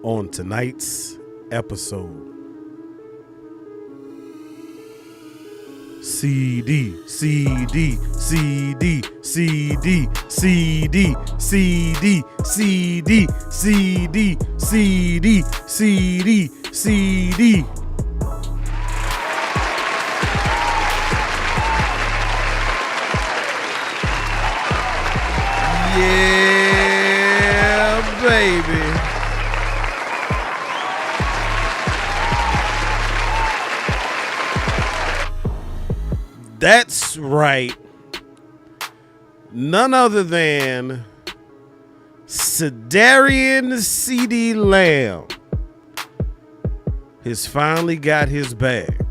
on tonight's episode. CeeDee, CeeDee, CeeDee, CeeDee, CeeDee, CeeDee, CeeDee, CeeDee, CeeDee, CeeDee, CeeDee. Yeah, baby. That's right. None other than CeeDee Lamb has finally got his bag.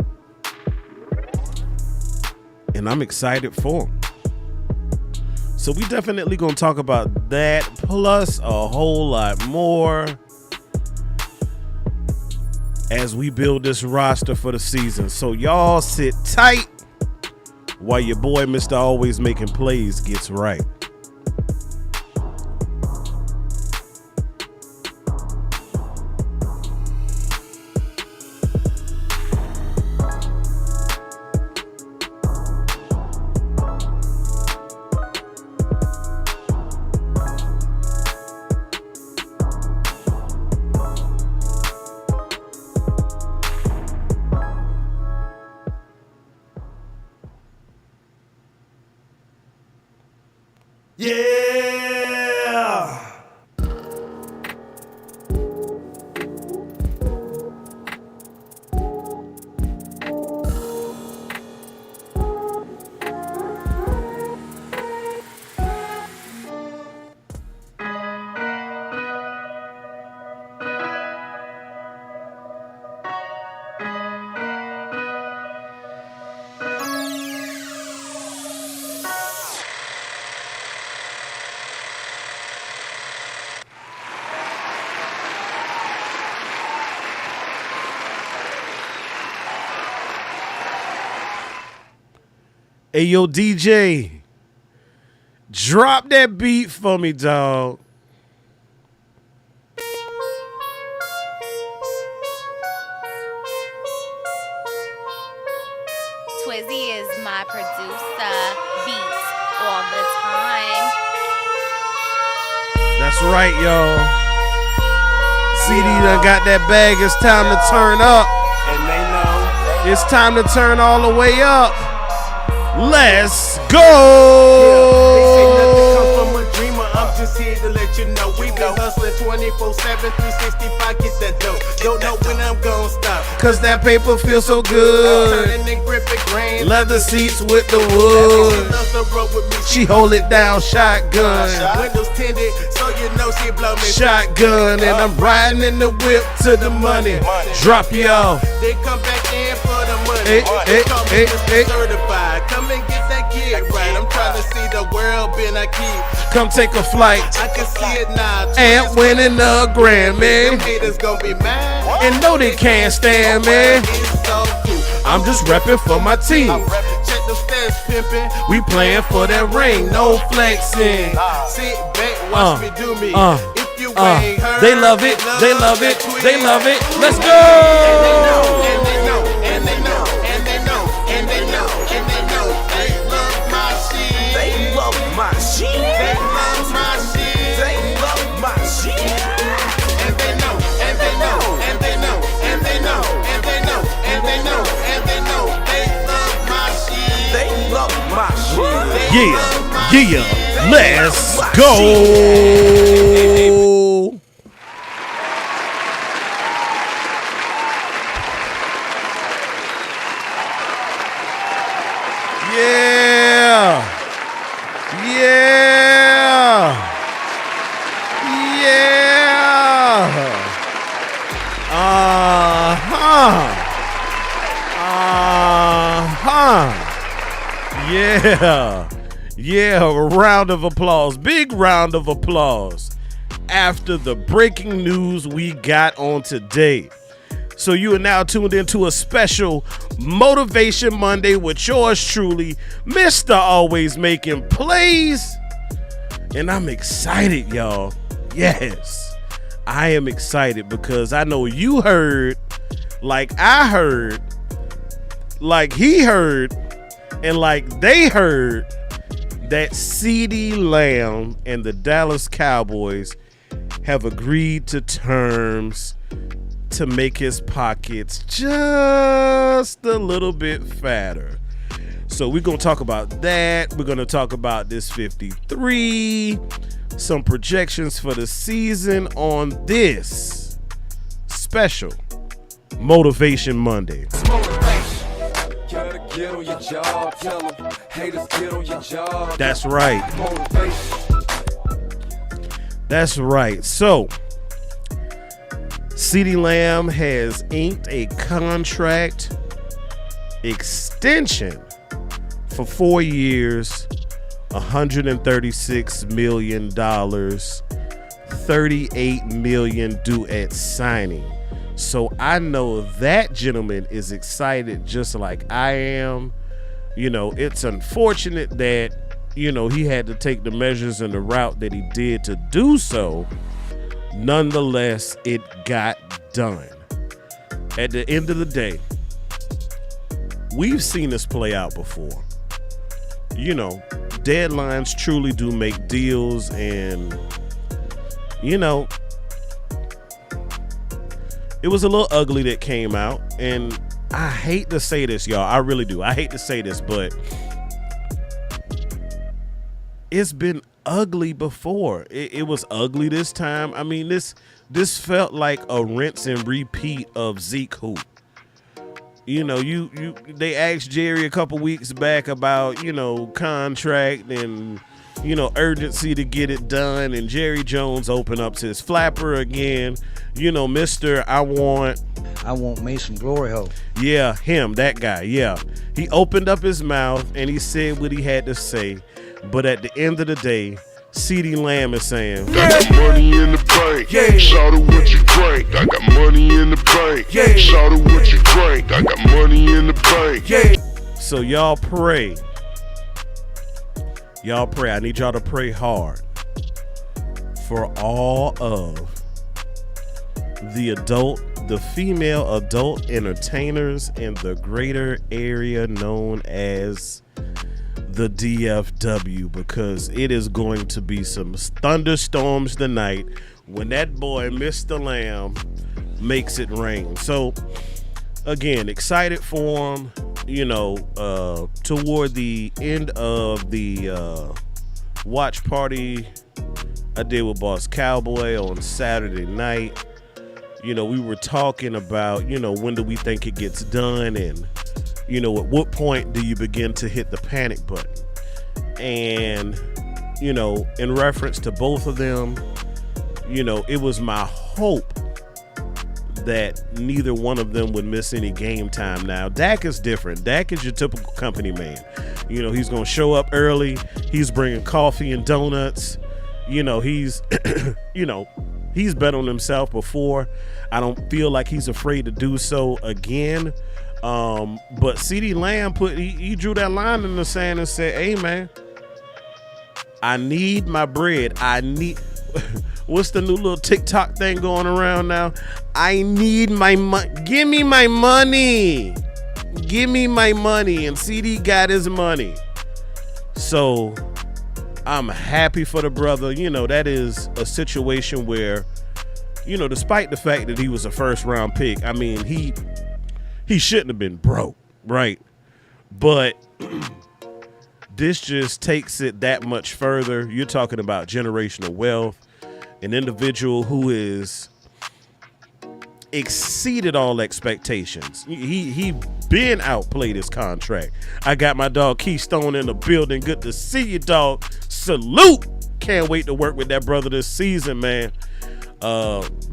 And I'm excited for him. So we definitely gonna talk about that plus a whole lot more as we build this roster for the season. So y'all sit tight while your boy Mr. Always Making Plays gets right. Yeah! Hey, yo, DJ, drop that beat for me, dog. Twizzy is my producer, beats all the time. That's right, y'all. CeeDee done got that bag. It's time to turn up. And they know. It's time to turn all the way up. Let's go! Yeah, they say nothing comes from a dreamer. I'm just here to let you know we been hustling 24/7, 365. Get that dope. Don't know when I'm gonna stop. Cause that paper feels so good. Turning and gripping grain. Leather seats with the wood. She hold it down, shotgun. Windows tinted, so you know she blow me. Shotgun, and I'm riding in the whip to the money. Drop y'all. They come back in for the money. Hey, They hey, call me hey, Mr. hey. Certified. Come and get that gig right. I'm trying to see the world been I keep. Come take a flight. I can see it now. And winning a Grammy. Them haters gonna be mad. And no, they can't stand me. It's so cute. I'm just repping for my team. Check the stats, pimpin'. We playing for that ring, no flexing. Sit back, watch me do me. If you ain't heard, They love it, they love it, they love it. Let's go! And they know, and they know, and they know, and they know, and they know, and they know. They love my shit. They love my shit. They love my shit. They love my shit. And they know, and they know, and they know, and they know, and they know, and they know, and they know. They love my shit. They love my shit. They Yeah, love my yeah, shit. let's go! Yeah! Yeah! Yeah! Yeah. Yeah, a round of applause. Big round of applause after the breaking news we got on today. So you are now tuned into a special Motivation Monday with yours truly, Mr. Always Making Plays. And I'm excited, y'all. Yes. I am excited because I know you heard, like I heard, like he heard, and like they heard that CeeDee Lamb and the Dallas Cowboys have agreed to terms to make his pockets just a little bit fatter. So we're going to talk about that. We're going to talk about this 53, some projections for the season on this special Motivation Monday. That's right. That's right. So, CeeDee Lamb has inked a contract extension for 4 years, $136 million, $38 million due at signing. So I know that gentleman is excited just like I am. You know, it's unfortunate that, you know, he had to take the measures and the route that he did to do so. Nonetheless, it got done. At the end of the day, we've seen this play out before. You know, deadlines truly do make deals, and, you know, it was a little ugly that came out, and I hate to say this, y'all. I really do. I hate to say this, but it's been ugly before. It was ugly this time. I mean, this felt like a rinse and repeat of Zeke hoop. You know, they asked Jerry a couple weeks back about, you know, contract and, you know, urgency to get it done, and Jerry Jones opened up his flapper again. You know, Mr. I want Mason Glory Hole. Yeah, him, that guy. Yeah, he opened up his mouth and he said what he had to say. But at the end of the day, CeeDee Lamb is saying, I got money in the bank, yeah. Shout out what you drank. I got money in the bank, yeah. Shout out what you drank. I got money in the bank, yeah. So y'all pray. Y'all pray. I need y'all to pray hard for all of the female adult entertainers in the greater area known as the DFW, because it is going to be some thunderstorms tonight when that boy Mr. Lamb makes it rain. So again, excited for him. You know, toward the end of the watch party I did with Boss Cowboy on Saturday night, you know, we were talking about, you know, when do we think it gets done, and, you know, at what point do you begin to hit the panic button? And, you know, in reference to both of them, you know, it was my hope that neither one of them would miss any game time. Now, Dak is different. Dak is your typical company man. You know, he's going to show up early. He's bringing coffee and donuts. You know, he's, you know, he's bet on himself before. I don't feel like he's afraid to do so again. But CeeDee Lamb he drew that line in the sand and said, hey, man, I need my bread. I need... What's the new little TikTok thing going around now? I need my money. Give me my money. Give me my money. And CeeDee got his money. So I'm happy for the brother. You know, that is a situation where, you know, despite the fact that he was a first round pick, I mean, he shouldn't have been broke, right? But this just takes it that much further. You're talking about generational wealth. An individual who is exceeded all expectations. He been outplayed his contract. I got my dog Keystone in the building. Good to see you, dog. Salute. Can't wait to work with that brother this season, man.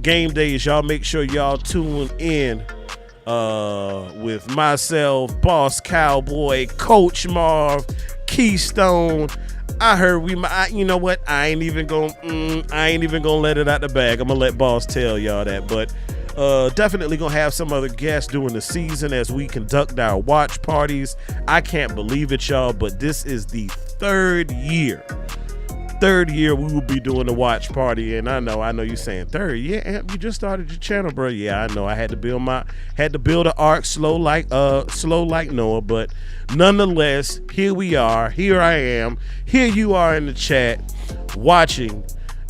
Game days, y'all make sure y'all tune in with myself, Boss Cowboy, Coach Marv, Keystone. I heard you know what? I ain't even gonna let it out the bag. I'm gonna let Boss tell y'all that, but definitely gonna have some other guests during the season as we conduct our watch parties. I can't believe it, y'all, but this is the third year third year we will be doing the watch party. And I know you saying third. Yeah, Amp, you just started your channel, bro. Yeah, I know. I had to build an arc slow like Noah, but nonetheless, here we are. Here I am. Here you are in the chat watching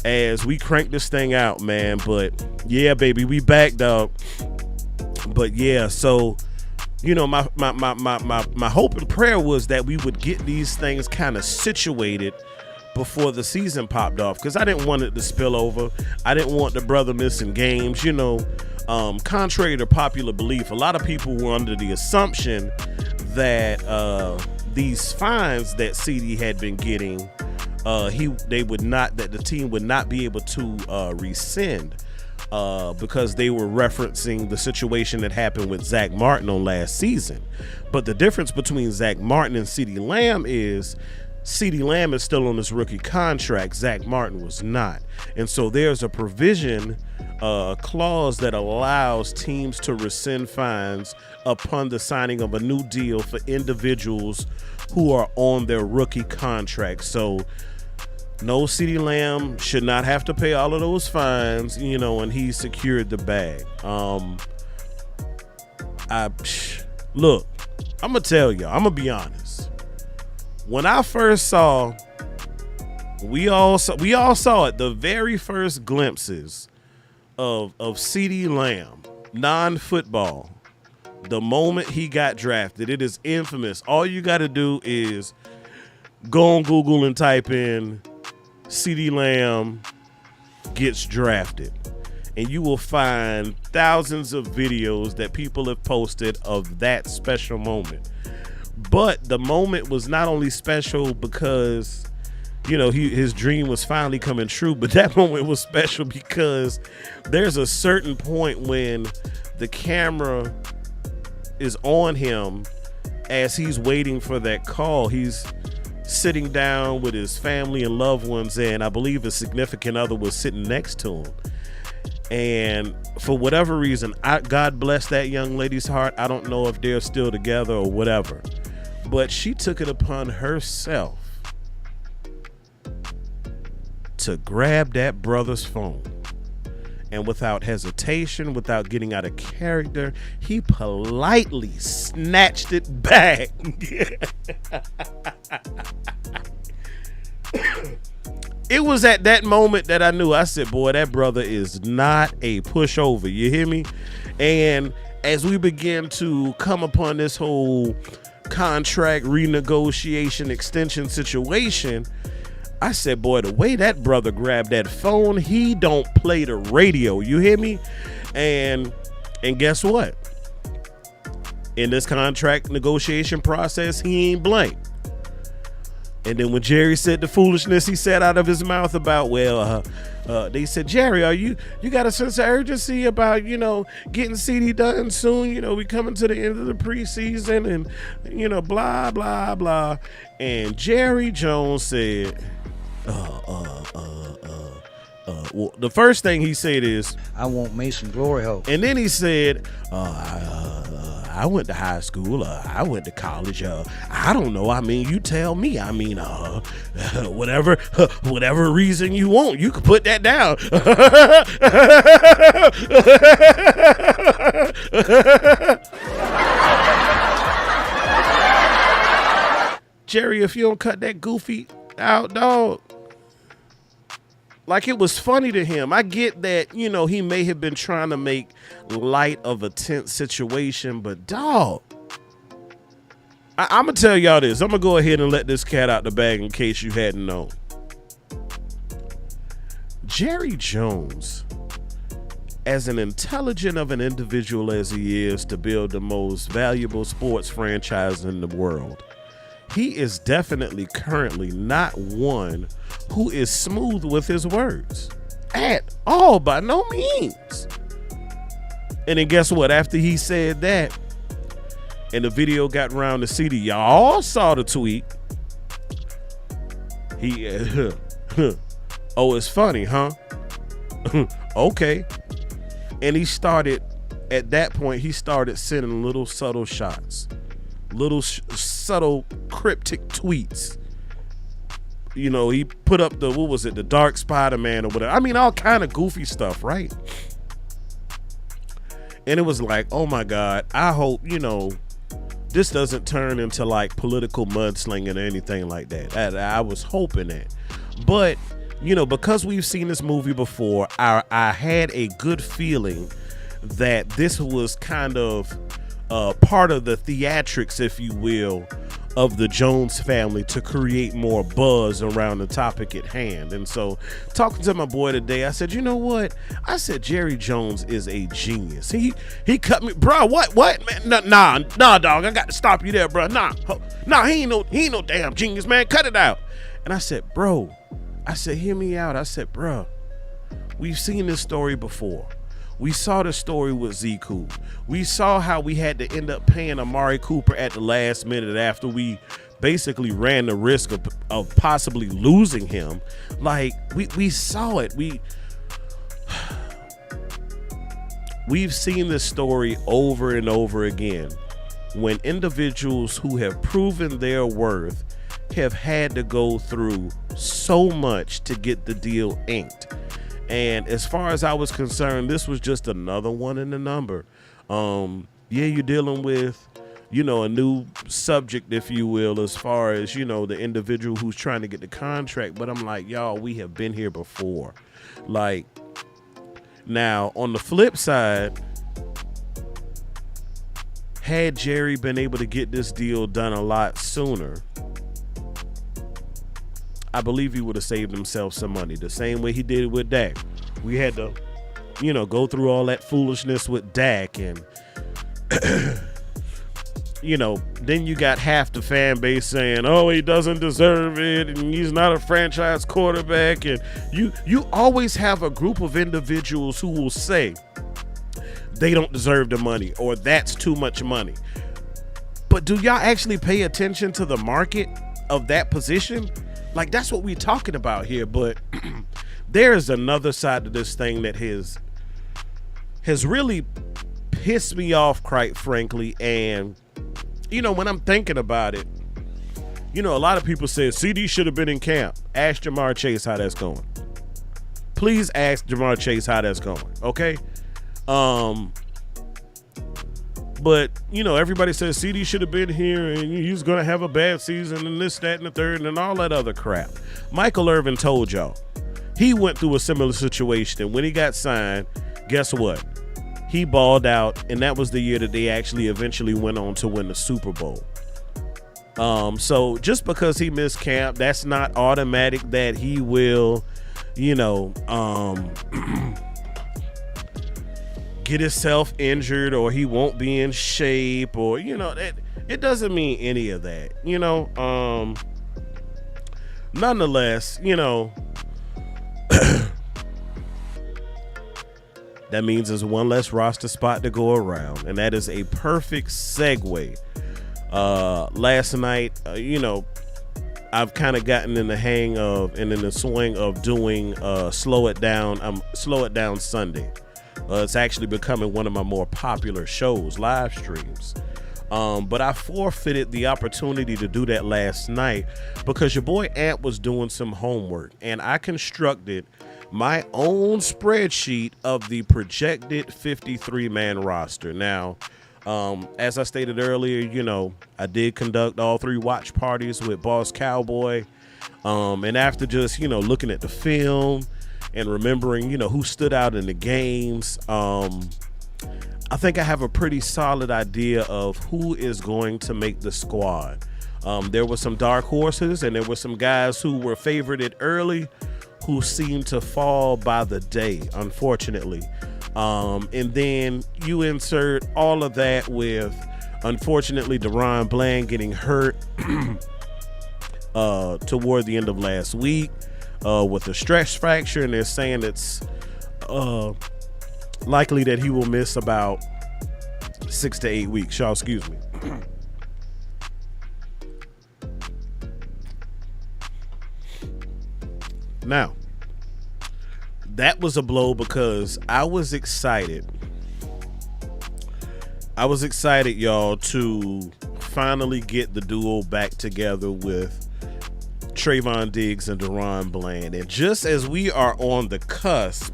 as we crank this thing out, man. But yeah, baby, we back, dog. But yeah, so my hope and prayer was that we would get these things kind of situated before the season popped off, because I didn't want it to spill over. I didn't want the brother missing games. Contrary to popular belief, a lot of people were under the assumption that these fines that CeeDee had been getting, that the team would not be able to rescind. Because they were referencing the situation that happened with Zach Martin on last season. But the difference between Zach Martin and CeeDee Lamb is CeeDee Lamb is still on his rookie contract. Zach Martin was not. And so there's a provision, a clause that allows teams to rescind fines upon the signing of a new deal for individuals who are on their rookie contract. So no, CeeDee Lamb should not have to pay all of those fines, and he secured the bag. Look, I'm going to tell y'all, I'm going to be honest. When I first saw, we all saw it, the very first glimpses of CeeDee Lamb, non-football, the moment he got drafted. It is infamous. All you got to do is go on Google and type in CeeDee Lamb gets drafted, and you will find thousands of videos that people have posted of that special moment. But the moment was not only special because his dream was finally coming true, but that moment was special because there's a certain point when the camera is on him as he's waiting for that call. He's sitting down with his family and loved ones, and I believe his significant other was sitting next to him. And for whatever reason, God bless that young lady's heart. I don't know if they're still together or whatever, but she took it upon herself to grab that brother's phone. And without hesitation, without getting out of character, he politely snatched it back. It was at that moment that I knew. I said, boy, that brother is not a pushover. You hear me? And as we begin to come upon this whole contract renegotiation extension situation, I said, boy, the way that brother grabbed that phone, he don't play the radio. You hear me? And guess what? In this contract negotiation process, he ain't blank. And then when Jerry said the foolishness he said out of his mouth about, they said, Jerry, you got a sense of urgency about, getting CeeDee done soon? We coming to the end of the preseason and, blah, blah, blah. And Jerry Jones said, well, the first thing he said is, I want Mason Glory Hole. And then he said, I went to high school. I went to college. I don't know. I mean, you tell me. I mean, whatever reason you want, you can put that down. Jerry, if you don't cut that goofy out, dog. Like, it was funny to him. I get that, he may have been trying to make light of a tense situation, but dog, I'm going to tell y'all this. I'm going to go ahead and let this cat out the bag in case you hadn't known. Jerry Jones, as an intelligent of an individual as he is to build the most valuable sports franchise in the world, he is definitely currently not one who is smooth with his words at all, by no means. And then guess what? After he said that, and the video got around to CeeDee, y'all all saw the tweet. He, oh, it's funny, huh? Okay. And he started, at that point, he started sending little subtle shots. Little subtle cryptic tweets he put up the Dark Spider-Man or whatever. I mean, all kind of goofy stuff, right? And it was like, oh my God, I hope, this doesn't turn into like political mudslinging or anything like that. I was hoping that. But, because we've seen this movie before, I had a good feeling that this was kind of part of the theatrics, if you will, of the Jones family to create more buzz around the topic at hand. And so talking to my boy today, I said, you know what? I said, Jerry Jones is a genius. He cut me, bro. What, man? Nah, dog. I got to stop you there, bro. Nah, he ain't no damn genius, man. Cut it out. And I said, bro, hear me out. I said, bro, we've seen this story before. We saw the story with Ziku. We saw how we had to end up paying Amari Cooper at the last minute after we basically ran the risk of possibly losing him. Like, we saw it. We've seen this story over and over again when individuals who have proven their worth have had to go through so much to get the deal inked. And as far as I was concerned, this was just another one in the number. You're dealing with, a new subject, if you will, as far as, the individual who's trying to get the contract. But I'm like, y'all, we have been here before. Like, now, on the flip side, had Jerry been able to get this deal done a lot sooner, I believe he would have saved himself some money, the same way he did it with Dak. We had to, go through all that foolishness with Dak, and, then you got half the fan base saying, oh, he doesn't deserve it, and he's not a franchise quarterback, and you always have a group of individuals who will say they don't deserve the money, or that's too much money. But do y'all actually pay attention to the market of that position? Like, that's what we're talking about here. But there is another side to this thing that has really pissed me off, quite frankly. And, when I'm thinking about it, a lot of people say CeeDee should have been in camp. Ask Jamar Chase how that's going. Please ask Jamar Chase how that's going, okay? But, everybody says CeeDee should have been here and he's going to have a bad season and this, that, and the third and all that other crap. Michael Irvin told y'all he went through a similar situation, and when he got signed, guess what? He balled out, and that was the year that they actually eventually went on to win the Super Bowl. So just because he missed camp, that's not automatic that he will, get himself injured, or he won't be in shape, or it doesn't mean any of that. Nonetheless, that means there's one less roster spot to go around, and that is a perfect segue. Last night, I've kind of gotten in the hang of and in the swing of doing Slow It Down Sunday. It's actually becoming one of my more popular shows, live streams. But I forfeited the opportunity to do that last night because your boy Ant was doing some homework, and I constructed my own spreadsheet of the projected 53-man roster. Now, as I stated earlier, I did conduct all 3 watch parties with Boss Cowboy. And after just, looking at the film and remembering, who stood out in the games, I think I have a pretty solid idea of who is going to make the squad. There were some dark horses, and there were some guys who were favorited early who seemed to fall by the day, unfortunately. And then you insert all of that with, unfortunately, Deron Bland getting hurt toward the end of last week with a stress fracture, and they're saying it's likely that he will miss about 6 to 8 weeks. Y'all, excuse me. Now, that was a blow because I was excited. Y'all, to finally get the duo back together with Trayvon Diggs and Deron Bland. And just as we are on the cusp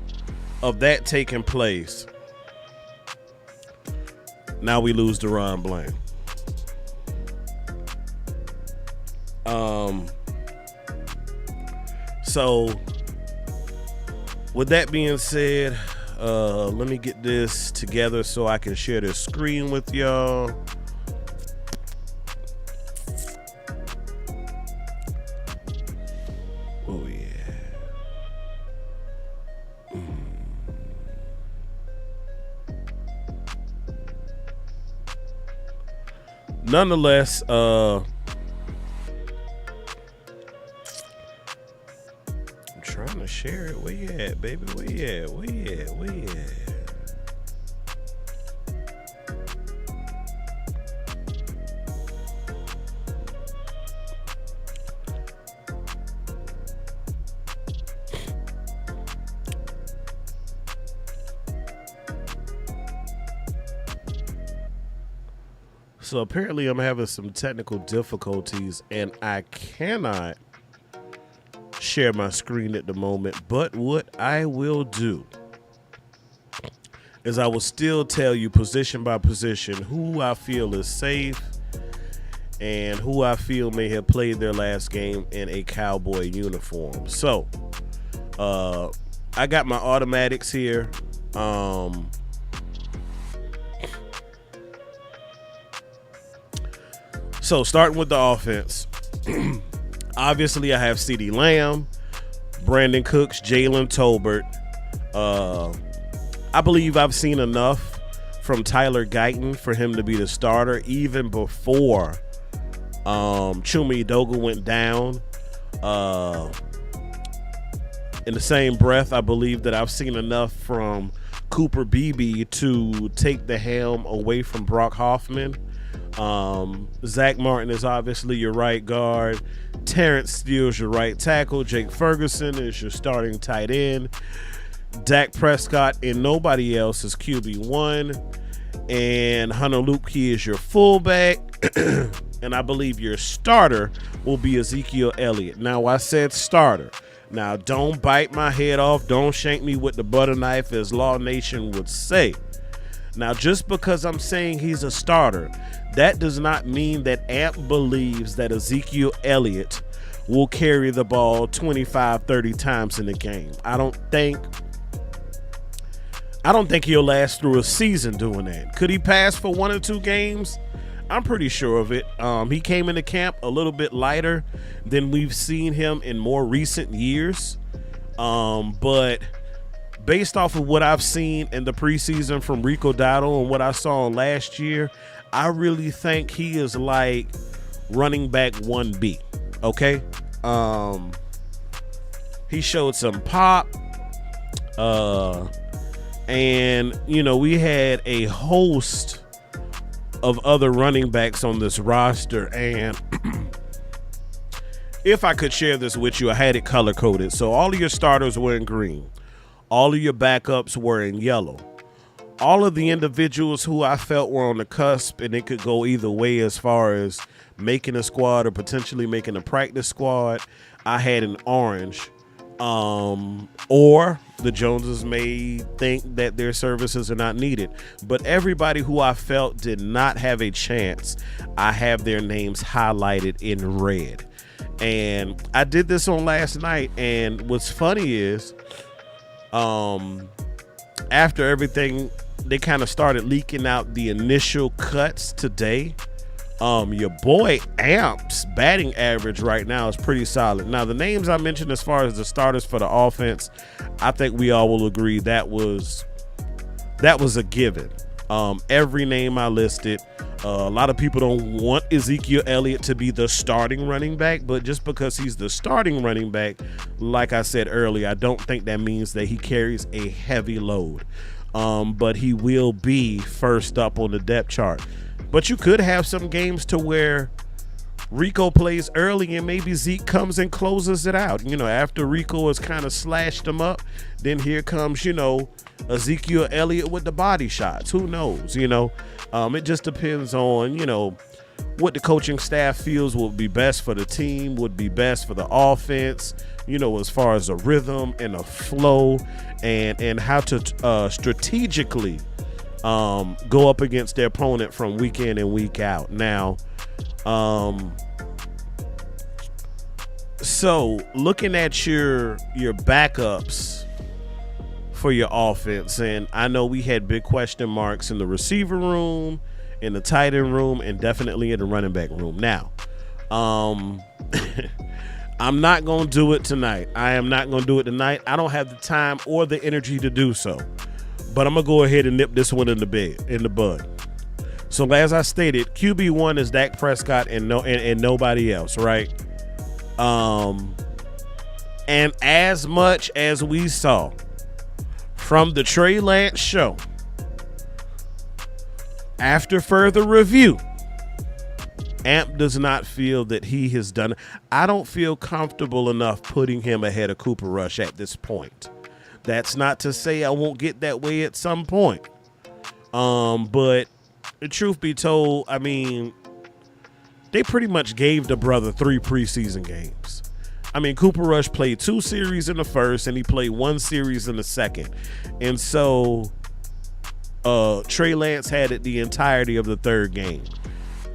of that taking place, now we lose Deron Bland. So with that being said, let me get this together so I can share this screen with y'all. Oh yeah. Nonetheless, I'm trying to share it. Where you at, baby? Where you at? Where you at? Where you at? So apparently I'm having some technical difficulties and I cannot share my screen at the moment. But what I will do is I will still tell you position by position who I feel is safe and who I feel may have played their last game in a Cowboy uniform. So I got my automatics here. So starting with the offense, obviously I have CeeDee Lamb, Brandon Cooks, Jalen Tolbert. I believe I've seen enough from Tyler Guyton for him to be the starter even before Chuma Edoga went down. In the same breath, I believe that I've seen enough from Cooper Beebe to take the helm away from Brock Hoffman. Zach Martin is obviously your right guard. Terrence Steele's your right tackle. Jake Ferguson is your starting tight end. Dak Prescott and nobody else is QB1. And Hunter Luepke is your fullback. And I believe your starter will be Ezekiel Elliott. Now, I said starter. Now, don't bite my head off. Don't shank me with the butter knife, as Law Nation would say. Now, just because I'm saying he's a starter, that does not mean that Amp believes that Ezekiel Elliott will carry the ball 25, 30 times in the game. I don't think he'll last through a season doing that. Could he pass for 1 or 2 games? I'm pretty sure of it. He came into camp a little bit lighter than we've seen him in more recent years. But based off of what I've seen in the preseason from Rico Dowdle and what I saw last year, I really think he is like running back 1B. Okay. He showed some pop. And, you know, we had a host of other running backs on this roster. And if I could share this with you, I had it color coded. So all of your starters were in green. All of your backups were in yellow. All of the individuals who I felt were on the cusp, and it could go either way as far as making a squad or potentially making a practice squad, I had in orange. Or the Joneses may think that their services are not needed. But everybody who I felt did not have a chance, I have their names highlighted in red. And I did this on last night, and what's funny is after everything, they kind of started leaking out the initial cuts today. Your boy Amp's batting average right now is pretty solid. Now, the names I mentioned as far as the starters for the offense, I think we all will agree that was a given. Every name I listed, a lot of people don't want Ezekiel Elliott to be the starting running back, but just because he's the starting running back, like I said earlier, I don't think that means that he carries a heavy load. But he will be first up on the depth chart. But you could have some games to where Rico plays early and maybe Zeke comes and closes it out. You know, after Rico has kind of slashed him up, then here comes, you know, Ezekiel Elliott with the body shots. Who knows? You know, it just depends on, you know, what the coaching staff feels would be best for the team, would be best for the offense, as far as a rhythm and a flow and how to strategically go up against their opponent from week in and week out. Now, so looking at your backups for your offense, and I know we had big question marks in the receiver room, in the tight end room, and definitely in the running back room. Now, I'm not going to do it tonight. I am not going to do it tonight. I don't have the time or the energy to do so. But I'm going to go ahead and nip this one in the bud. So as I stated, QB1 is Dak Prescott and nobody else, right? And as much as we saw from the Trey Lance show, after further review, Amp does not feel that he has done. I don't feel comfortable enough putting him ahead of Cooper Rush at this point. That's not to say I won't get that way at some point. But the truth be told, I mean, they pretty much gave the brother 3 preseason games. I mean, Cooper Rush played 2 series in the first, and he played 1 series in the second. And so Trey Lance had it the entirety of the third game.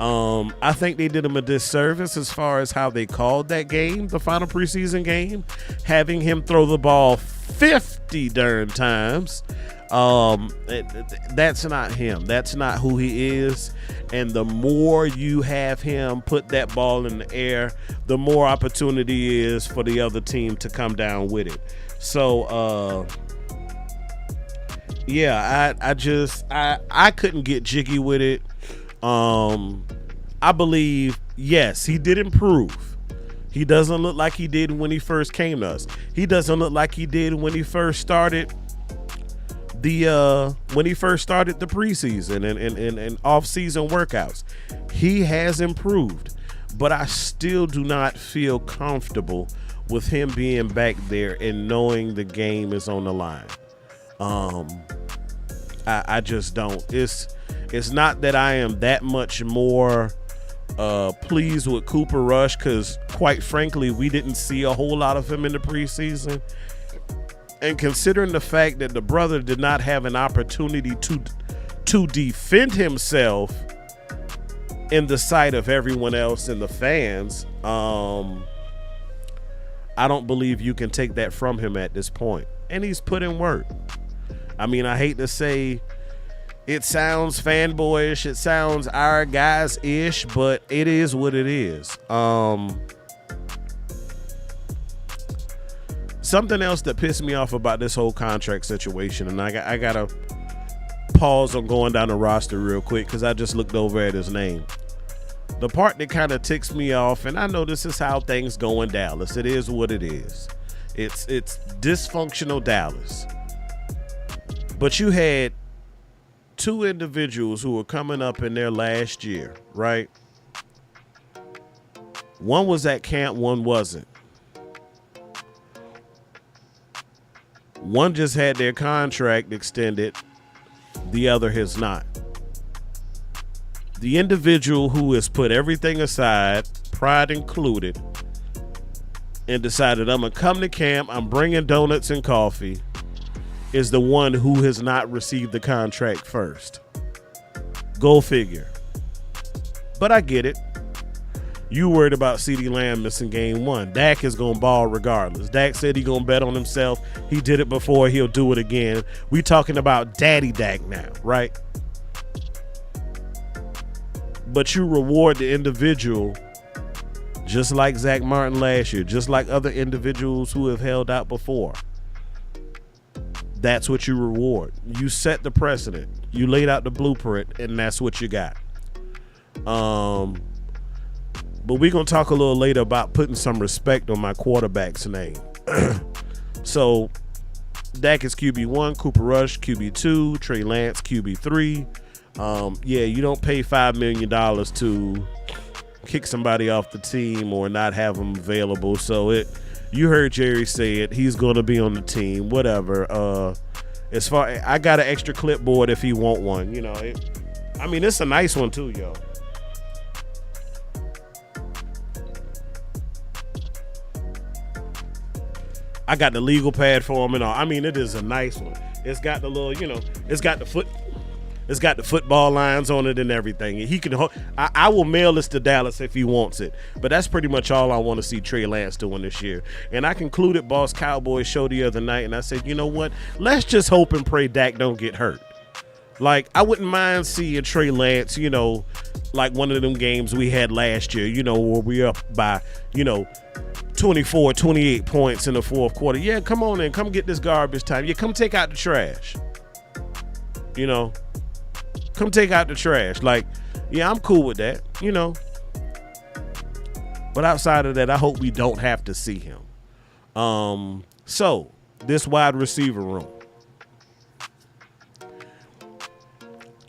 I think they did him a disservice as far as how they called that game, the final preseason game, having him throw the ball 50 darn times. That's not him. That's not who he is. And the more you have him put that ball in the air, the more opportunity is for the other team to come down with it. So, yeah, I couldn't get jiggy with it. I believe, yes, he did improve. He doesn't look like he did when he first came to us. He doesn't look like he did when he first started the preseason and off-season workouts. He has improved, but I still do not feel comfortable with him being back there and knowing the game is on the line. I just don't. It's not that I am that much more pleased with Cooper Rush, because quite frankly, we didn't see a whole lot of him in the preseason. And considering the fact that the brother did not have an opportunity to defend himself in the sight of everyone else and the fans, I don't believe you can take that from him at this point. And he's put in work. I mean, I hate to say it sounds fanboyish, it sounds our guys-ish, but it is what it is. Something else that pissed me off about this whole contract situation, and I gotta pause on going down the roster real quick because I just looked over at his name. The part that kind of ticks me off, and I know this is how things go in Dallas. It is what it is. It's dysfunctional Dallas. But you had 2 individuals who were coming up in their last year, right? One was at camp, one wasn't. One just had their contract extended, the other has not. The individual who has put everything aside, pride included, and decided, I'm going to come to camp, I'm bringing donuts and coffee, is the one who has not received the contract first. Go figure. But I get it. You worried about CeeDee Lamb missing game 1. Dak is going to ball regardless. Dak said he's going to bet on himself. He did it before. He'll do it again. We talking about Daddy Dak now, right? But you reward the individual just like Zach Martin last year, just like other individuals who have held out before. That's what you reward. You set the precedent. You laid out the blueprint, and that's what you got. But we're going to talk a little later about putting some respect on my quarterback's name. So, Dak is QB1, Cooper Rush QB2, Trey Lance QB3. Yeah, you don't pay $5 million to kick somebody off the team or not have them available. So, you heard Jerry say it. He's going to be on the team, whatever. As far, I got an extra clipboard if he want one. You know, it's a nice one too, yo. I got the legal pad for him and all. I mean, it is a nice one. It's got the little, it's got the football lines on it and everything. He can. I will mail this to Dallas if he wants it. But that's pretty much all I want to see Trey Lance doing this year. And I concluded Boss Cowboy show the other night, and I said, you know what? Let's just hope and pray Dak don't get hurt. Like, I wouldn't mind seeing Trey Lance, like one of them games we had last year, where we up by, 24, 28 points in the fourth quarter. Yeah, come on in. Come get this garbage time. Yeah, come take out the trash. Come take out the trash. Like, yeah, I'm cool with that, But outside of that, I hope we don't have to see him. So, this wide receiver room.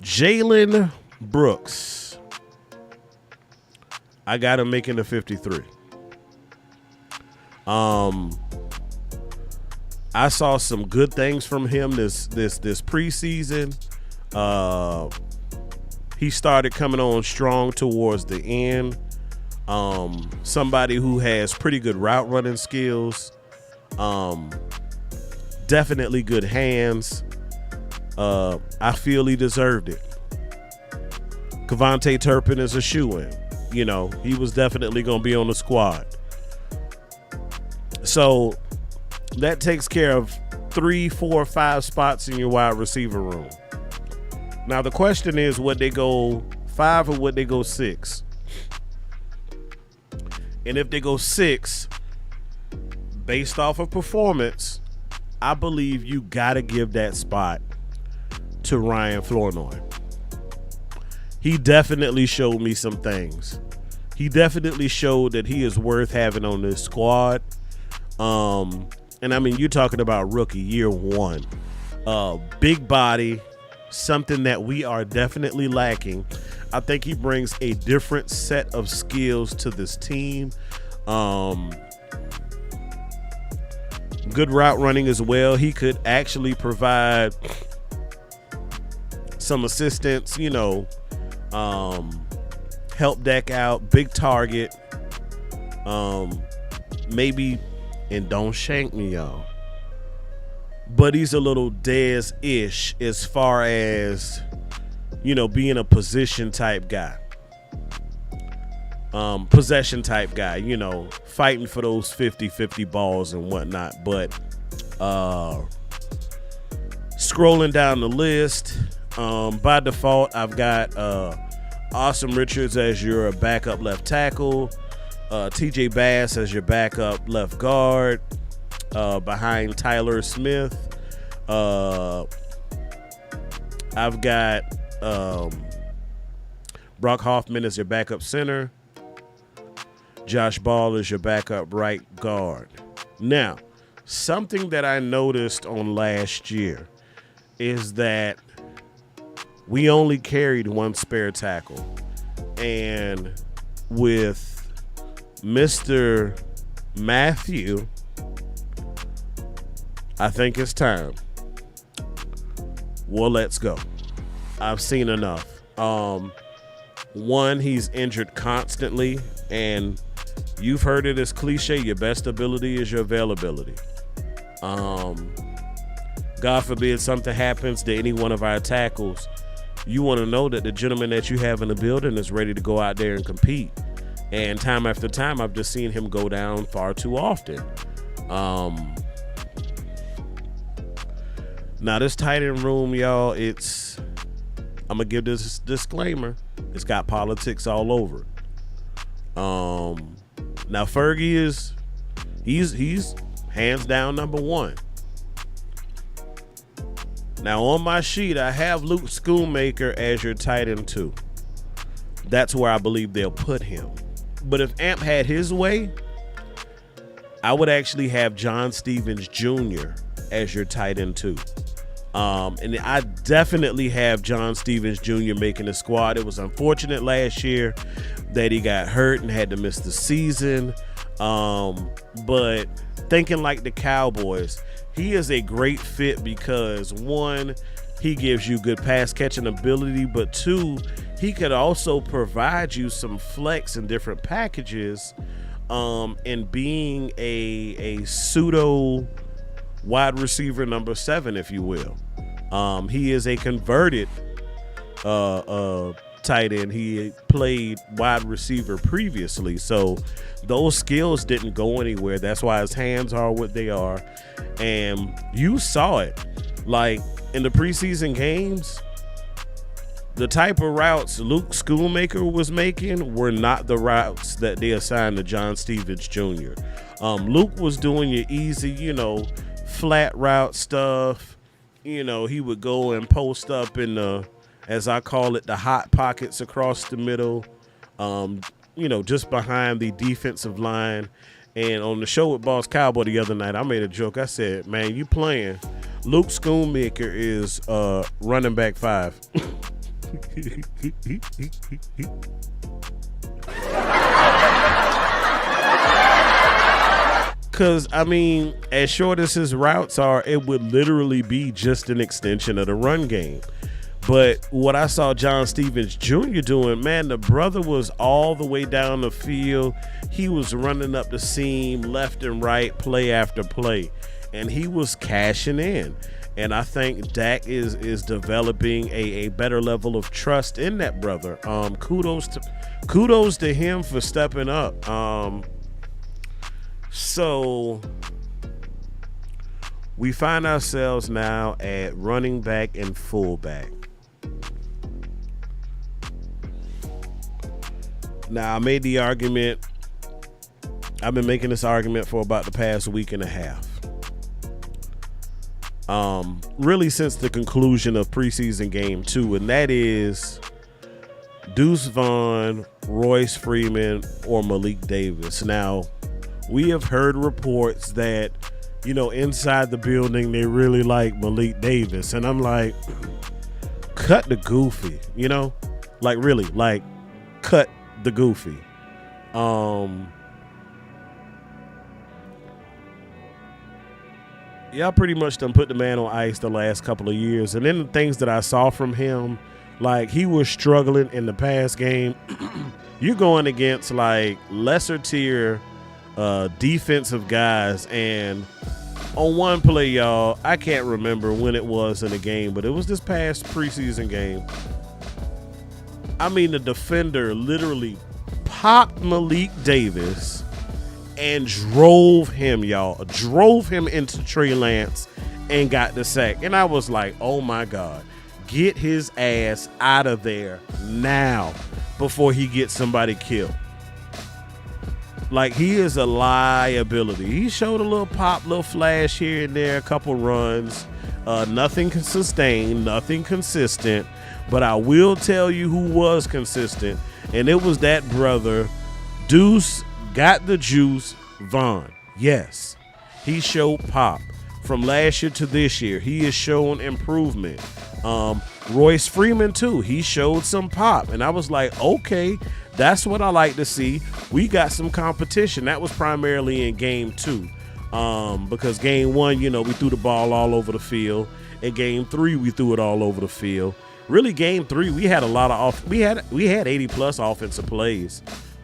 Jalen Brooks. I got him making the 53. I saw some good things from him this preseason. He started coming on strong towards the end. Somebody who has pretty good route running skills. Definitely good hands. I feel he deserved it. Kevontae Turpin is a shoo-in. He was definitely going to be on the squad. So that takes care of 3, 4, 5 spots in your wide receiver room. Now the question is, would they go 5 or would they go 6? And if they go 6, based off of performance, I believe you got to give that spot to Ryan Flournoy. He definitely showed me some things. He definitely showed that he is worth having on this squad. And I mean, you're talking about rookie year 1. Big body, something that we are definitely lacking. I think he brings a different set of skills to this team. Good route running as well. He could actually provide some assistance, help Dak out, big target. Maybe, and don't shank me, y'all, but he's a little Dez-ish as far as, being a position type guy. Possession type guy, fighting for those 50-50 balls and whatnot. But scrolling down the list, by default, I've got Awesome Richards as your backup left tackle, TJ Bass as your backup left guard, behind Tyler Smith. I've got Brock Hoffman as your backup center. Josh Ball is your backup right guard. Now, something that I noticed on last year is that we only carried one spare tackle. And with Mr. Matthew, I think it's time. Well, let's go. I've seen enough. One, he's injured constantly, and you've heard it as cliche, your best ability is your availability. God forbid something happens to any one of our tackles, you want to know that the gentleman that you have in the building is ready to go out there and compete. And time after time, I've just seen him go down far too often. Now, this tight end room, y'all, I'm going to give this disclaimer. It's got politics all over it. Now, Fergie he's hands down number 1. Now, on my sheet, I have Luke Schoonmaker as your tight end 2. That's where I believe they'll put him. But if Amp had his way, I would actually have John Stevens Jr. as your tight end 2. And I definitely have John Stevens Jr. making the squad. It was unfortunate last year that he got hurt and had to miss the season. But thinking like the Cowboys, he is a great fit because, 1, he gives you good pass catching ability, but 2, he could also provide you some flex in different packages and being a pseudo wide receiver number 7, if you will. He is a converted tight end. He played wide receiver previously, so those skills didn't go anywhere. That's why his hands are what they are, and you saw it. Like in the preseason games, the type of routes Luke Schoonmaker was making were not the routes that they assigned to John Stevens Jr. Luke was doing your easy, flat route stuff. He would go and post up in the, as I call it, the hot pockets across the middle, just behind the defensive line. And on the show with Boss Cowboy the other night, I made a joke. I said, man, you playing. Luke Schoonmaker is running back 5. Because, as short as his routes are, it would literally be just an extension of the run game. But what I saw John Stevens Jr. doing, man, the brother was all the way down the field. He was running up the seam left and right, play after play. And he was cashing in. And I think Dak is developing a better level of trust in that brother. Kudos to him for stepping up. So we find ourselves now at running back and fullback. Now, I made the argument. I've been making this argument for about the past week and a half. Really since the conclusion of preseason game 2, and that is Deuce Vaughn, Royce Freeman, or Malik Davis. Now, we have heard reports that, inside the building, they really like Malik Davis. And I'm like, cut the goofy, like really, like cut the goofy. Y'all pretty much done put the man on ice the last couple of years. And then the things that I saw from him, like he was struggling in the past game. You're going against like lesser tier defensive guys. And on one play, y'all, I can't remember when it was in the game, but it was this past preseason game. The defender literally popped Malik Davis and drove him into Trey Lance and got the sack. And I was like, oh my God, get his ass out of there now before he gets somebody killed. Like, he is a liability. He showed a little pop, little flash here and there, a couple runs. Nothing sustained, nothing consistent. But I will tell you who was consistent, and it was that brother, Deuce got the juice, Vaughn. Yes, he showed pop. From last year to this year, he has shown improvement. Royce Freeman, too, he showed some pop. And I was like, okay, that's what I like to see. We got some competition. That was primarily in game 2. Because game 1, we threw the ball all over the field. In game 3, we threw it all over the field. Really, game 3, we had a lot of we had 80 plus offensive plays.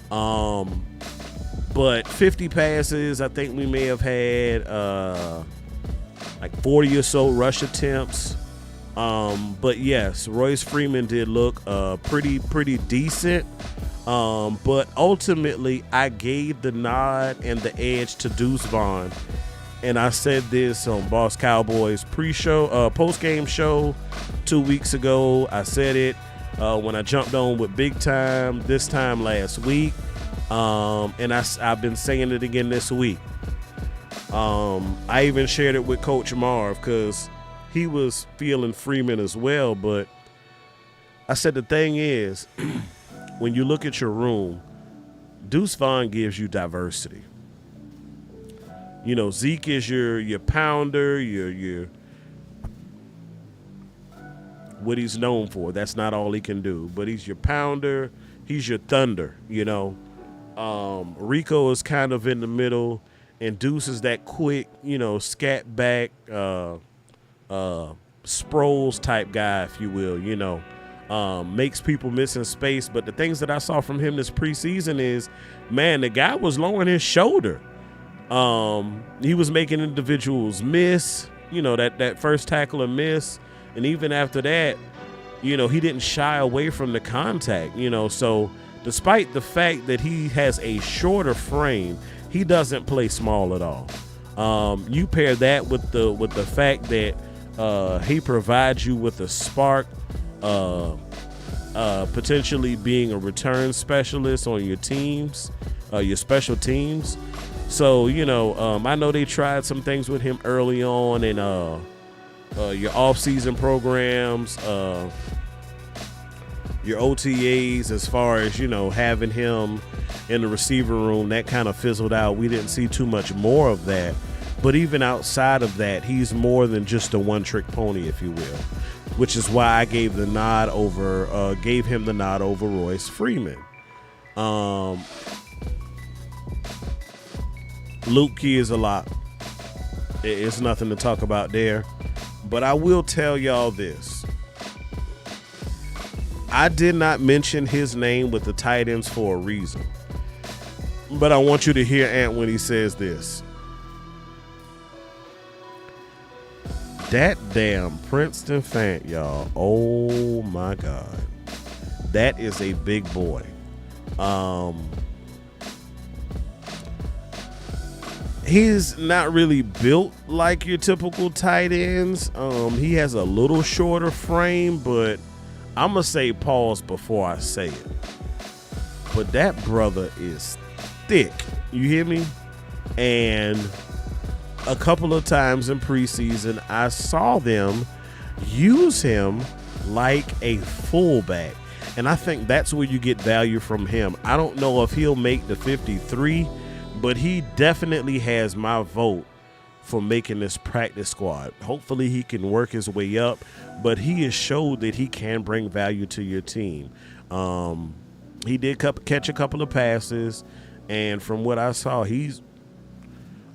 But 50 passes, I think we may have had like 40 or so rush attempts. But yes, Royce Freeman did look pretty decent. But ultimately, I gave the nod and the edge to Deuce Vaughn. And I said this on Boss Cowboy's post-game show 2 weeks ago. I said it when I jumped on with Big Time this time last week. And I've been saying it again this week. I even shared it with Coach Marv because he was feeling Freeman as well. But I said the thing is, when you look at your room, Deuce Vaughn gives you diversity. Zeke is your pounder, your what he's known for. That's not all he can do, but he's your pounder. He's your thunder. Rico is kind of in the middle, and Deuce is that quick, scat back, Sproles type guy, if you will. makes people miss in space. But the things that I saw from him this preseason is, man, the guy was lowering his shoulder. He was making individuals miss, that first tackle and miss. And even after that, he didn't shy away from the contact, so despite the fact that he has a shorter frame, he doesn't play small at all. You pair that with the fact that he provides you with a spark, potentially being a return specialist on your teams, your special teams. So, I know they tried some things with him early on in your off-season programs, your OTAs, as far as, having him in the receiver room. That kind of fizzled out. We didn't see too much more of that. But even outside of that, he's more than just a one-trick pony, if you will, which is why I gave him the nod over Royce Freeman. Luke Key is a lot. It's nothing to talk about there. But I will tell y'all this. I did not mention his name with the tight ends for a reason. But I want you to hear Ant when he says this. That damn Princeton Fant, y'all. Oh my God. That is a big boy. He's not really built like your typical tight ends. He has a little shorter frame, but I'm going to say pause before I say it. But that brother is thick. You hear me? And a couple of times in preseason, I saw them use him like a fullback. And I think that's where you get value from him. I don't know if he'll make the 53, but he definitely has my vote for making this practice squad. Hopefully he can work his way up, but he has showed that he can bring value to your team. He did catch a couple of passes, and from what I saw, he's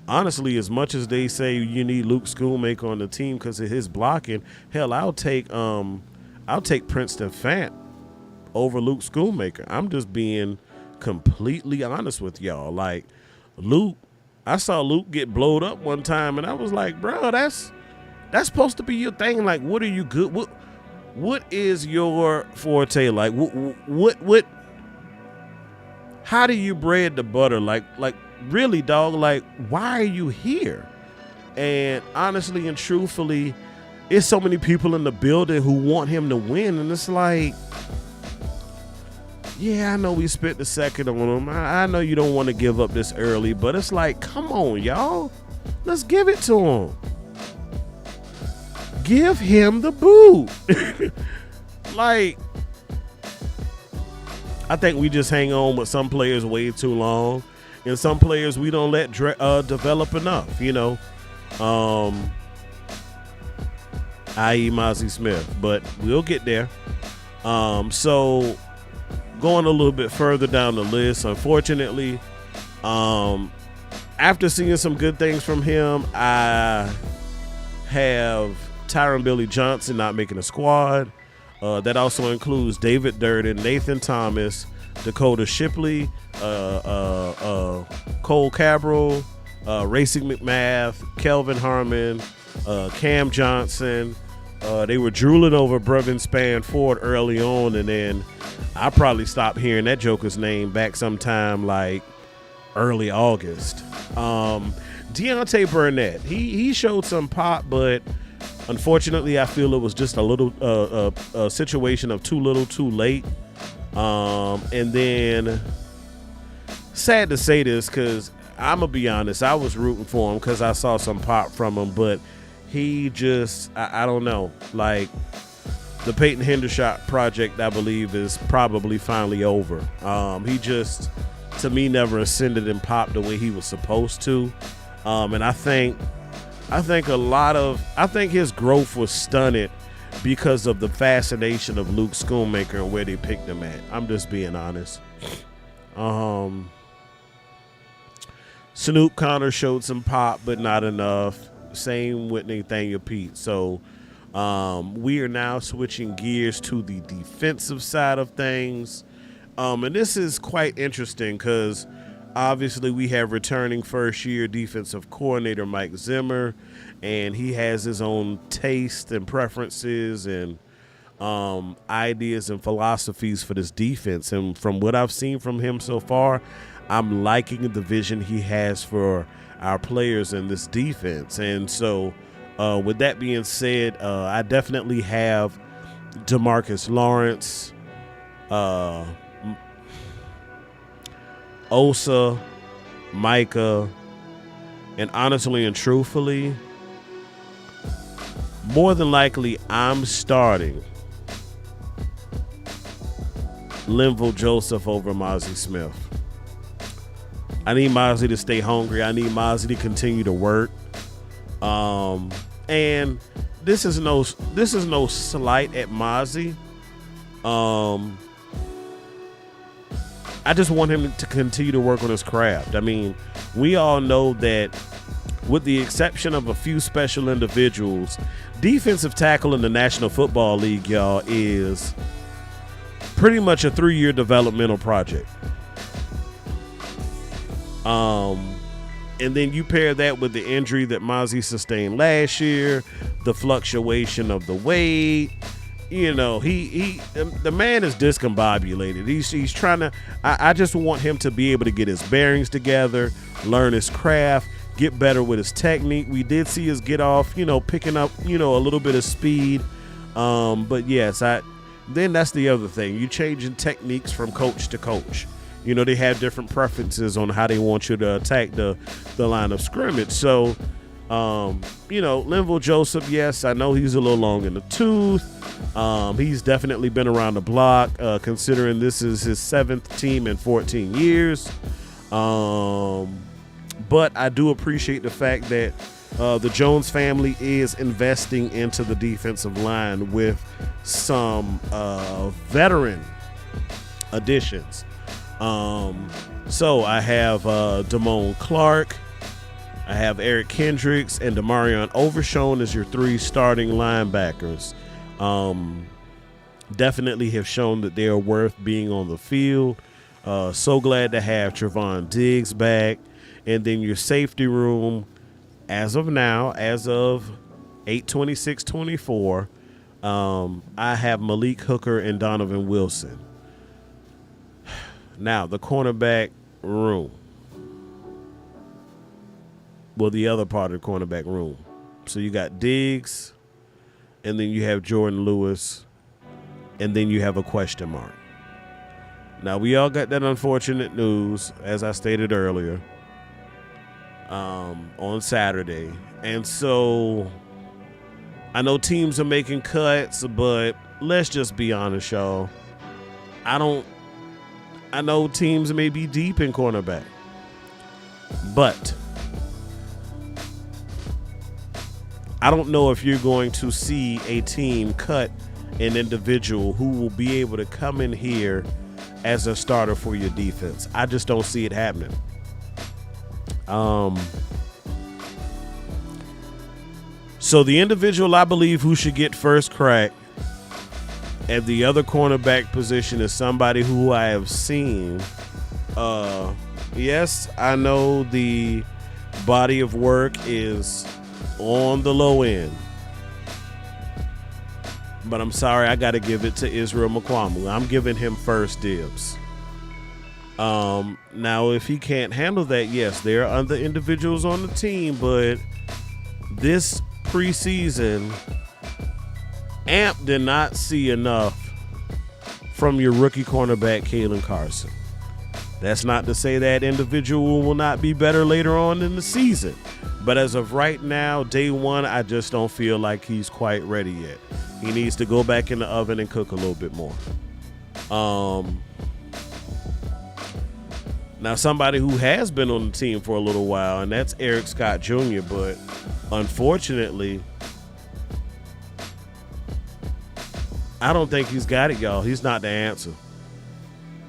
honestly, as much as they say you need Luke Schoonmaker on the team because of his blocking, hell, I'll take Princeton Fant over Luke Schoonmaker. I'm just being completely honest with y'all. Like, Luke, I saw Luke get blowed up one time, and I was like, bro, that's supposed to be your thing. Like, what are you good? What is your forte? Like, what? How do you bread the butter? Like, really, dog? Like, why are you here? And honestly and truthfully, it's so many people in the building who want him to win, and it's like, yeah, I know we spent the second on him. I know you don't want to give up this early, but it's like, come on, y'all. Let's give it to him. Give him the boot. Like, I think we just hang on with some players way too long, and some players we don't let develop enough, i.e. Mozzie Smith, but we'll get there. So going a little bit further down the list, unfortunately, after seeing some good things from him, I have Tyron Billy Johnson not making a squad. That also includes David Durden, Nathan Thomas, Dakota Shipley, Cole Cabral, Racing McMath, Kelvin Harmon, Cam Johnson. They were drooling over Brevin Spanford early on, and then I probably stopped hearing that joker's name back sometime like early August. Deontay Burnett, he showed some pop, but unfortunately I feel it was just a little a situation of too little too late. And then, sad to say this, because I'm going to be honest, I was rooting for him because I saw some pop from him, but he just, I don't know, like, the Peyton Hendershot project, I believe, is probably finally over. He just, to me, never ascended and popped the way he was supposed to. And I think his growth was stunted because of the fascination of Luke Schoonmaker and where they picked him at. I'm just being honest. Snoop Connor showed some pop, but not enough. Same with Nathaniel Pete. So We are now switching gears to the defensive side of things. And this is quite interesting because obviously we have returning first-year defensive coordinator Mike Zimmer, and he has his own taste and preferences and ideas and philosophies for this defense. And from what I've seen from him so far, I'm liking the vision he has for our players in this defense. And so with that being said, I definitely have DeMarcus Lawrence, Osa, Micah, and honestly and truthfully, more than likely I'm starting Linval Joseph over Mozzie Smith. I need Mozzie to stay hungry. I need Mozzie to continue to work. And this is no slight at Mozzie. I just want him to continue to work on his craft. I mean, we all know that with the exception of a few special individuals, defensive tackle in the National Football League, y'all, is pretty much a 3-year developmental project. And then you pair that with the injury that Mozzie sustained last year, the fluctuation of the weight. You know, the man is discombobulated. He's trying to. I just want him to be able to get his bearings together, learn his craft, get better with his technique. We did see his get off, picking up, a little bit of speed. But yes, then that's the other thing. You changing techniques from coach to coach. They have different preferences on how they want you to attack the line of scrimmage. So, Linval Joseph, yes, I know he's a little long in the tooth. He's definitely been around the block, considering this is his 7th team in 14 years. But I do appreciate the fact that the Jones family is investing into the defensive line with some veteran additions. So I have Damone Clark, I have Eric Kendricks, and Demarion Overshown as your 3 starting linebackers. Definitely have shown that they are worth being on the field. So glad to have Trevon Diggs back. And then your safety room, as of now, as of 8/26/24, I have Malik Hooker and Donovan Wilson. Now, the cornerback room. Well, the other part of the cornerback room. So you got Diggs, and then you have Jordan Lewis, and then you have a question mark. Now, we all got that unfortunate news, as I stated earlier, on Saturday. And so I know teams are making cuts, but let's just be honest, y'all. I know teams may be deep in cornerback, but I don't know if you're going to see a team cut an individual who will be able to come in here as a starter for your defense. I just don't see it happening. So the individual I believe who should get first crack at the other cornerback position is somebody who I have seen. Yes, I know the body of work is on the low end, but I'm sorry, I got to give it to Israel Mukuamu. I'm giving him first dibs. Now, if he can't handle that, yes, there are other individuals on the team, but this preseason, Amp did not see enough from your rookie cornerback, Kalen Carson. That's not to say that individual will not be better later on in the season. But as of right now, day one, I just don't feel like he's quite ready yet. He needs to go back in the oven and cook a little bit more. Now, somebody who has been on the team for a little while, and that's Eric Scott Jr., but unfortunately, I don't think he's got it, y'all. He's not the answer.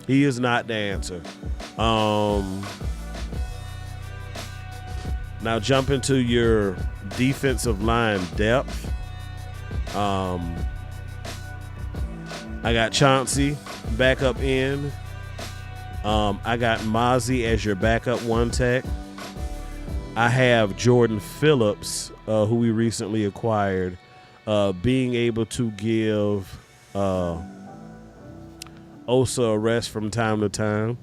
He is not the answer. Now, jump into your defensive line depth. I got Chauncey backup in. I got Mozzie as your backup one tech. I have Jordan Phillips, who we recently acquired, being able to give Osa a rest from time to time.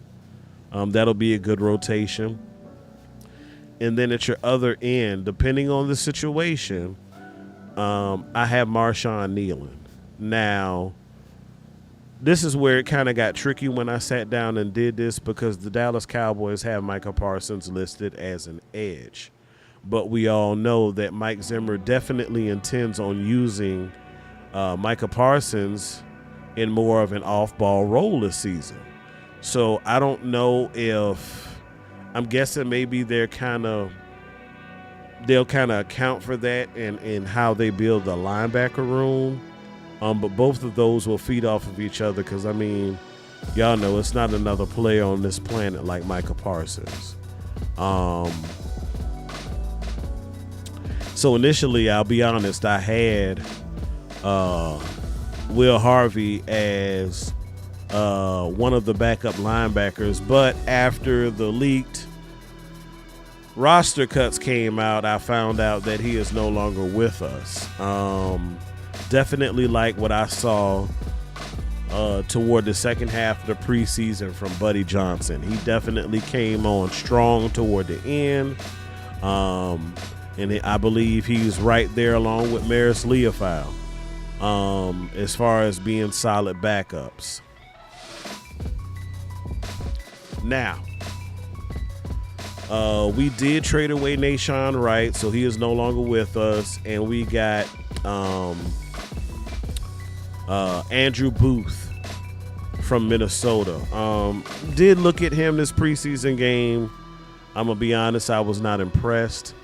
That'll be a good rotation. And then at your other end, depending on the situation, I have Marshawn Nealon. Now, this is where it kind of got tricky when I sat down and did this, because the Dallas Cowboys have Micah Parsons listed as an edge. But we all know that Mike Zimmer definitely intends on using Micah Parsons in more of an off-ball role this season. So I don't know if, I'm guessing maybe they'll kind of account for that in how they build the linebacker room. But both of those will feed off of each other, because, I mean, y'all know it's not another player on this planet like Micah Parsons. So initially, I'll be honest, I had Will Harvey as one of the backup linebackers, but after the leaked roster cuts came out, I found out that he is no longer with us. Definitely like what I saw toward the second half of the preseason from Buddy Johnson. He definitely came on strong toward the end. And I believe he's right there along with Maris Leofau as far as being solid backups. Now, we did trade away Nashawn Wright, so he is no longer with us, and we got Andrew Booth from Minnesota. Did look at him this preseason game. I'm gonna be honest, I was not impressed.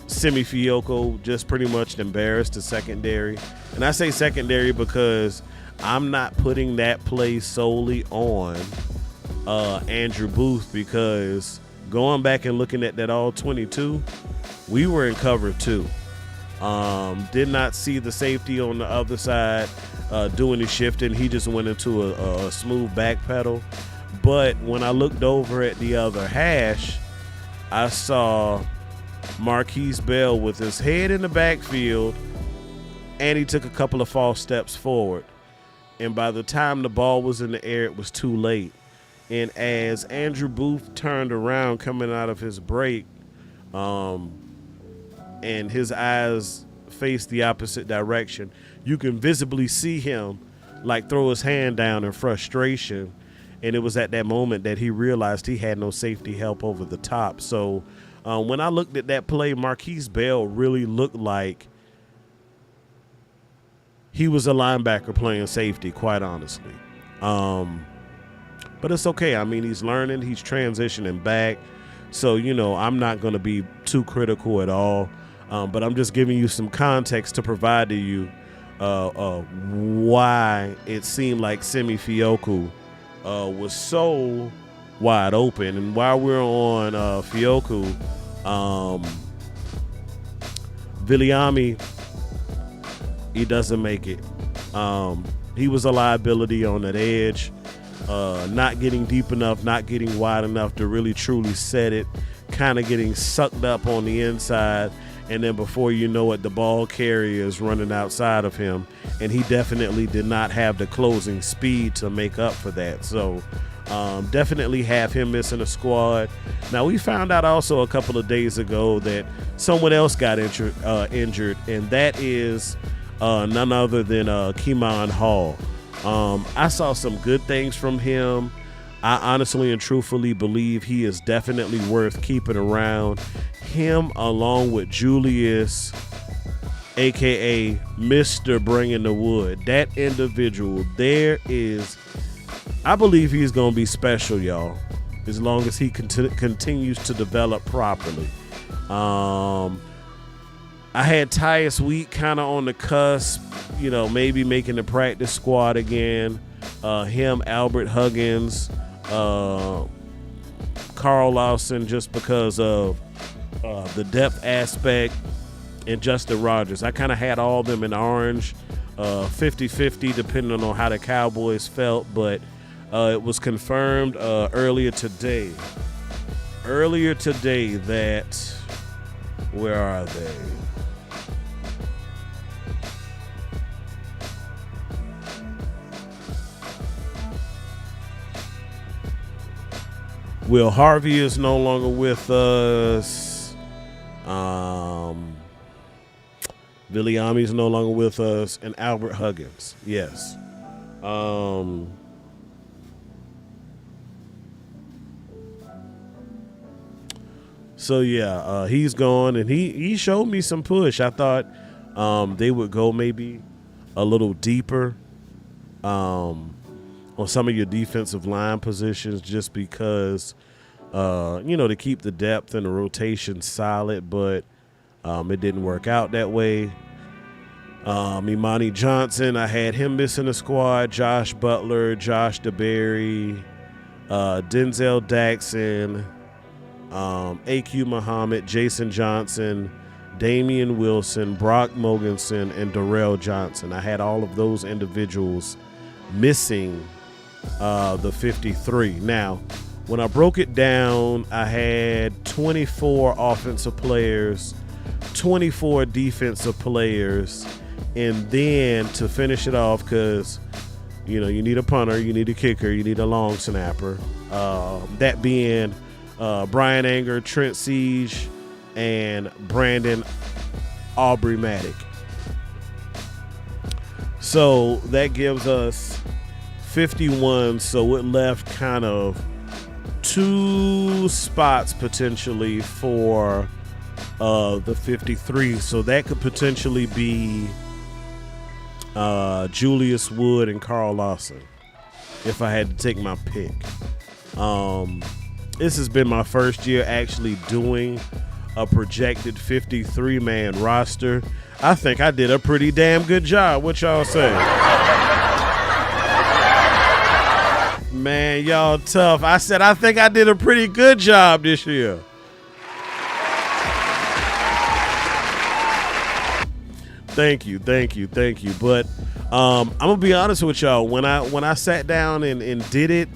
Simi Fioco just pretty much embarrassed the secondary. And I say secondary because I'm not putting that play solely on Andrew Booth, because going back and looking at that all 22, we were in cover 2. Did not see the safety on the other side doing the shifting. He just went into a smooth back pedal. But when I looked over at the other hash, I saw Marquise Bell with his head in the backfield, and he took a couple of false steps forward. And by the time the ball was in the air, it was too late. And as Andrew Booth turned around coming out of his break, and his eyes faced the opposite direction, you can visibly see him like throw his hand down in frustration. And it was at that moment that he realized he had no safety help over the top. So when I looked at that play, Marquise Bell really looked like he was a linebacker playing safety, quite honestly. But it's okay. I mean, he's learning. He's transitioning back. So, you know, I'm not going to be too critical at all. But I'm just giving you some context to provide to you why it seemed like Simi Fioco was so wide open. And while we're on Fioco, Viliami, he doesn't make it. He was a liability on that edge, not getting deep enough, not getting wide enough to really truly set it, kind of getting sucked up on the inside. And then before you know it, the ball carrier is running outside of him. And he definitely did not have the closing speed to make up for that. So definitely have him missing a squad. Now, we found out also a couple of days ago that someone else got injured, and that is none other than Keemon Hall. I saw some good things from him. I honestly and truthfully believe he is definitely worth keeping around. Him along with Julius, a.k.a. Mr. Bringing the Wood. That individual there is, I believe he's going to be special, y'all, as long as he continues to develop properly. I had Tyus Wheat kind of on the cusp, you know, maybe making the practice squad again. Him, Albert Huggins, Carl Lawson just because of the depth aspect, and Justin Rogers. I kind of had all of them in orange, 50-50 depending on how the Cowboys felt, but it was confirmed earlier today that, where are they? Will Harvey is no longer with us. Viliami is no longer with us, and Albert Huggins. Yes. So yeah, he's gone, and he showed me some push. I thought they would go maybe a little deeper on some of your defensive line positions, just because to keep the depth and the rotation solid, but it didn't work out that way. Imani Johnson, I had him missing the squad. Josh Butler, Josh DeBerry, Denzel Daxon, AQ Muhammad, Jason Johnson, Damian Wilson, Brock Mogensen, and Darrell Johnson. I had all of those individuals missing the 53. Now, when I broke it down, I had 24 offensive players, 24 defensive players, and then to finish it off, because you need a punter, you need a kicker, you need a long snapper. That being Brian Anger, Trent Siege, and Brandon Aubrey-Matic. So that gives us 51. So it left kind of 2 spots potentially for the 53. So that could potentially be Julius Wood and Carl Lawson if I had to take my pick. This has been my first year actually doing a projected 53-man roster. I think I did a pretty damn good job. What y'all say? Man, y'all tough. I said I think I did a pretty good job this year. Thank you. But I'm gonna be honest with y'all. When I sat down and did it,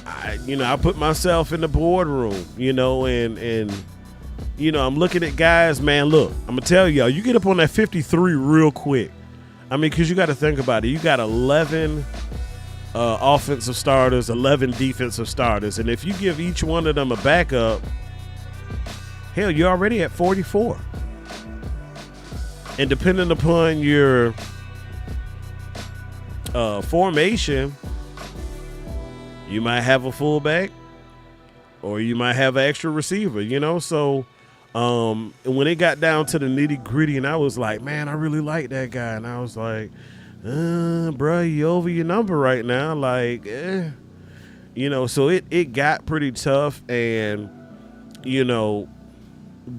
I put myself in the boardroom, and I'm looking at guys, man, look, I'm going to tell y'all, you get up on that 53 real quick. I mean, because you got to think about it. You got 11 offensive starters, 11 defensive starters. And if you give each one of them a backup, hell, you're already at 44. And depending upon your formation, you might have a fullback or you might have an extra receiver, So when it got down to the nitty gritty, and I was like, man, I really like that guy. And I was like, bro, you over your number right now. Like, so it got pretty tough. And,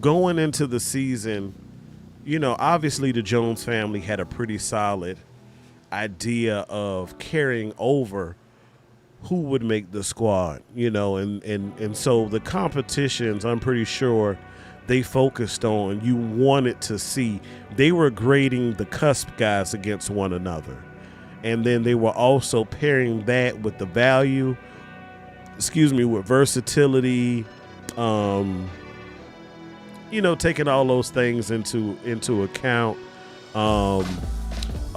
going into the season, obviously the Jones family had a pretty solid idea of carrying over who would make the squad, and so the competitions, I'm pretty sure they focused on, you wanted to see, they were grading the cusp guys against one another. And then they were also pairing that with the value, with versatility, taking all those things into account.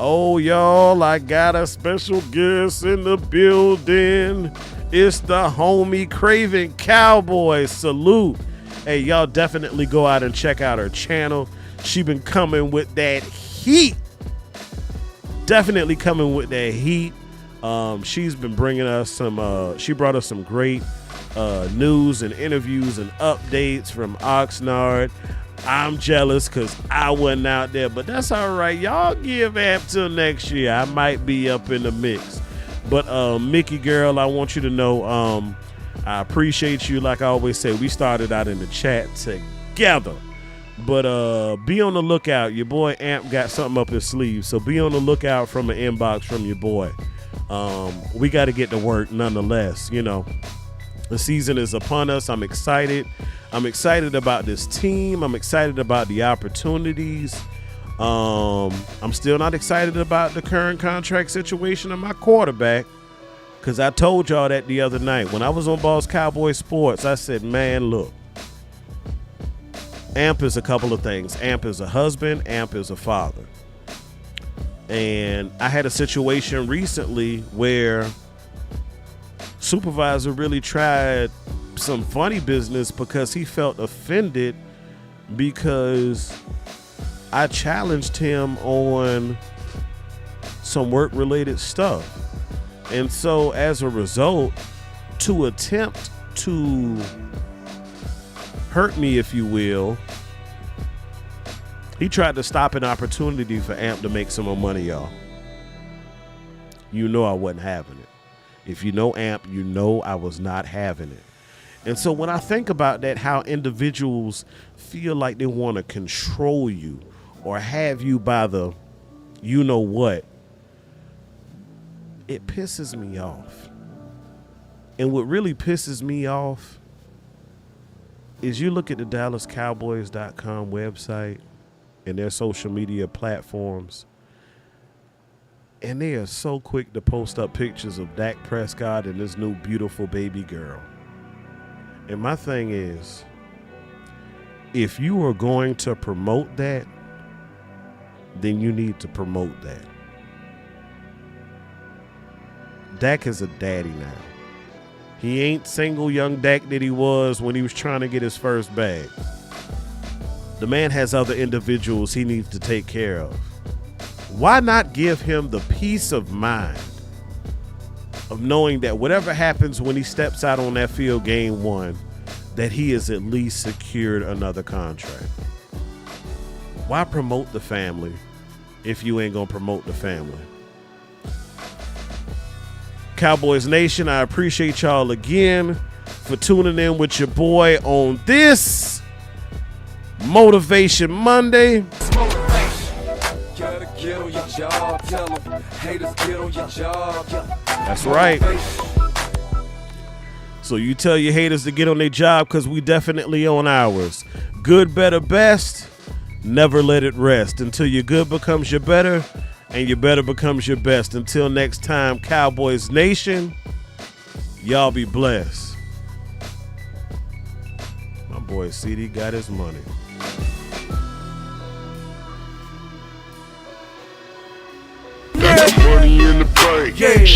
Oh, y'all, I got a special guest in the building. It's the homie Craven Cowboy. Salute. Hey, y'all definitely go out and check out her channel. She been coming with that heat. Definitely coming with that heat. She's been bringing us she brought us some great news and interviews and updates from Oxnard. I'm jealous because I wasn't out there, but that's all right. Y'all give Amp till next year. I might be up in the mix. But Mickey girl, I want you to know I appreciate you. Like I always say, we started out in the chat together. But be on the lookout. Your boy Amp got something up his sleeve, so be on the lookout from an inbox from your boy. We got to get to work nonetheless, The season is upon us. I'm excited. I'm excited about this team. I'm excited about the opportunities. I'm still not excited about the current contract situation of my quarterback, because I told y'all that the other night when I was on Boss Cowboy Sports. I said, man, look, Amp is a couple of things. Amp is a husband. Amp is a father. And I had a situation recently where supervisor really tried some funny business because he felt offended because I challenged him on some work-related stuff. And so as a result, to attempt to hurt me, if you will, he tried to stop an opportunity for Amp to make some more money, y'all. You know I wasn't having it. If you know Amp, you know I was not having it. And so when I think about that, how individuals feel like they want to control you or have you by the you know what, it pisses me off. And what really pisses me off is you look at the DallasCowboys.com website and their social media platforms, and they are so quick to post up pictures of Dak Prescott and this new beautiful baby girl. And my thing is, if you are going to promote that, then you need to promote that. Dak is a daddy now. He ain't single young Dak that he was when he was trying to get his first bag. The man has other individuals he needs to take care of. Why not give him the peace of mind of knowing that whatever happens when he steps out on that field game one, that he has at least secured another contract? Why promote the family if you ain't gonna promote the family? Cowboys Nation, I appreciate y'all again for tuning in with your boy on this Motivation Monday. That's right. So you tell your haters to get on their job, because we definitely on ours. Good, better, best. Never let it rest until your good becomes your better and your better becomes your best. Until next time, Cowboys Nation, y'all be blessed. My boy CeeDee got his money. Got the money in the bank.